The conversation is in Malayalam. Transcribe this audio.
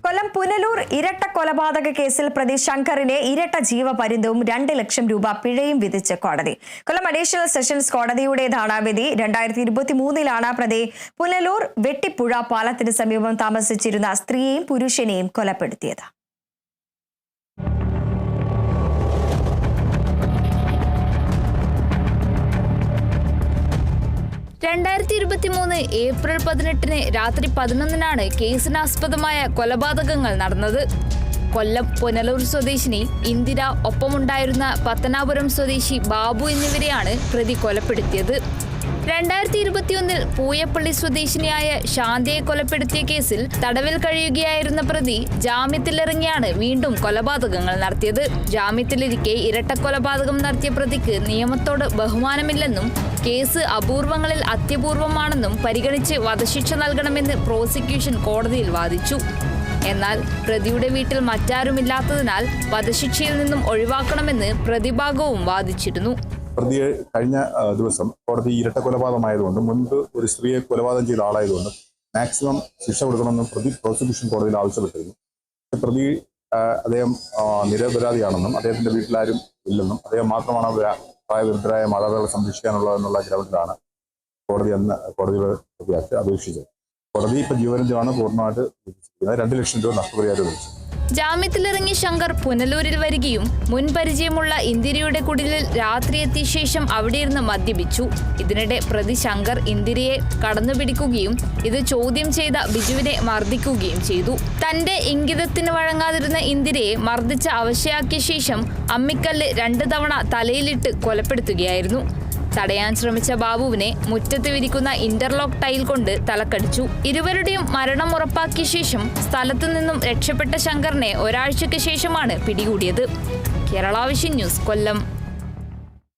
കൊല്ലം പുനലൂർ ഇരട്ട കൊലപാതക കേസിൽ പ്രതി ശങ്കറിനെ ഇരട്ട ജീവപര്യന്തവും 2 ലക്ഷം രൂപ പിഴയും വിധിച്ച് കോടതി. കൊല്ലം അഡീഷണൽ സെഷൻസ് കോടതിയുടേതാണ് വിധി. 2023 പ്രതി പുനലൂർ വെട്ടിപ്പുഴ പാലത്തിന് സമീപം താമസിച്ചിരുന്ന സ്ത്രീയെയും പുരുഷനെയും കൊലപ്പെടുത്തിയത്. ഏപ്രിൽ 18 രാത്രി 11 കേസിനാസ്പദമായ കൊലപാതകങ്ങൾ നടന്നത്. കൊല്ലം പുനലൂർ സ്വദേശിനി ഇന്ദിര, ഒപ്പമുണ്ടായിരുന്ന പത്തനാപുരം സ്വദേശി ബാബു എന്നിവരെയാണ് പ്രതി കൊലപ്പെടുത്തിയത്. 2021 പൂയപ്പള്ളി സ്വദേശിനിയായ ശാന്തയെ കൊലപ്പെടുത്തിയ കേസിൽ തടവിൽ കഴിയുകയായിരുന്ന പ്രതി ജാമ്യത്തിലിറങ്ങിയാണ് വീണ്ടും കൊലപാതകങ്ങൾ നടത്തിയത്. ജാമ്യത്തിലിരിക്കെ ഇരട്ട കൊലപാതകം നടത്തിയ പ്രതിക്ക് നിയമത്തോട് ബഹുമാനമില്ലെന്നും കേസ് അപൂർവങ്ങളിൽ അത്യപൂർവമാണെന്നും പരിഗണിച്ച് വധശിക്ഷ നൽകണമെന്ന് പ്രോസിക്യൂഷൻ കോടതിയിൽ വാദിച്ചു. എന്നാൽ പ്രതിയുടെ വീട്ടിൽ മറ്റാരുമില്ലാത്തതിനാൽ വധശിക്ഷയിൽ നിന്നും ഒഴിവാക്കണമെന്ന് പ്രതിഭാഗവും വാദിച്ചിരുന്നു. പ്രതിയെ കഴിഞ്ഞ ദിവസം കോടതി ഇരട്ട കൊലപാതകമായതുകൊണ്ട് മുൻപ് ഒരു സ്ത്രീയെ കൊലപാതകം ചെയ്ത ആളായതുകൊണ്ട് മാക്സിമം ശിക്ഷ കൊടുക്കണമെന്നും പ്രോസിക്യൂഷൻ കോടതിയിൽ ആവശ്യപ്പെട്ടിരുന്നു. പ്രതി അദ്ദേഹം നിരപരാധിയാണെന്നും അദ്ദേഹത്തിന്റെ വീട്ടിലാരും ഇല്ലെന്നും അദ്ദേഹം മാത്രമാണ് പ്രായവൃദ്ധരായ മാതാപിതാക്കളെ സംരക്ഷിക്കാനുള്ളതെന്നുള്ള ഗ്രൗണ്ടിലാണ് കോടതി അന്ന് കോടതിയുടെ പ്രതിയാക്കി അപേക്ഷിച്ചത്. കോടതി ഇപ്പൊ ജീവപര്യന്തമാണ് പൂർണ്ണമായിട്ട് വിധിച്ചിരിക്കുന്നത്. 2 ലക്ഷം രൂപ നഷ്ടപരിഹാരം വിധിച്ചു. ജാമ്യത്തിലിറങ്ങിയ ശങ്കർ പുനലൂരിൽ വരികയും മുൻപരിചയമുള്ള ഇന്ദിരയുടെ കുടിലിൽ രാത്രി എത്തിയ ശേഷം അവിടെയിരുന്ന് മദ്യപിച്ചു. ഇതിനിടെ പ്രതി ശങ്കർ ഇന്ദിരയെ കടന്നുപിടിക്കുകയും ഇത് ചോദ്യം ചെയ്ത ബിജുവിനെ മർദ്ദിക്കുകയും ചെയ്തു. തന്റെ ഇംഗിതത്തിന് വഴങ്ങാതിരുന്ന ഇന്ദിരയെ മർദ്ദിച്ച് അവശയാക്കിയ ശേഷം അമ്മിക്കല്ല് 2 തവണ തലയിലിട്ട് കൊലപ്പെടുത്തുകയായിരുന്നു. തടയാൻ ശ്രമിച്ച ബാബുവിനെ മുറ്റത്ത് വിരിക്കുന്ന ഇന്റർലോക്ക് ടൈൽ കൊണ്ട് തലക്കടിച്ചു. ഇരുവരുടെയും മരണം ഉറപ്പാക്കിയ ശേഷം സ്ഥലത്തു നിന്നും രക്ഷപ്പെട്ട ശങ്കറിനെ ഒരാഴ്ചയ്ക്ക് ശേഷമാണ് പിടികൂടിയത്. കേരള വിഷൻ ന്യൂസ്, കൊല്ലം.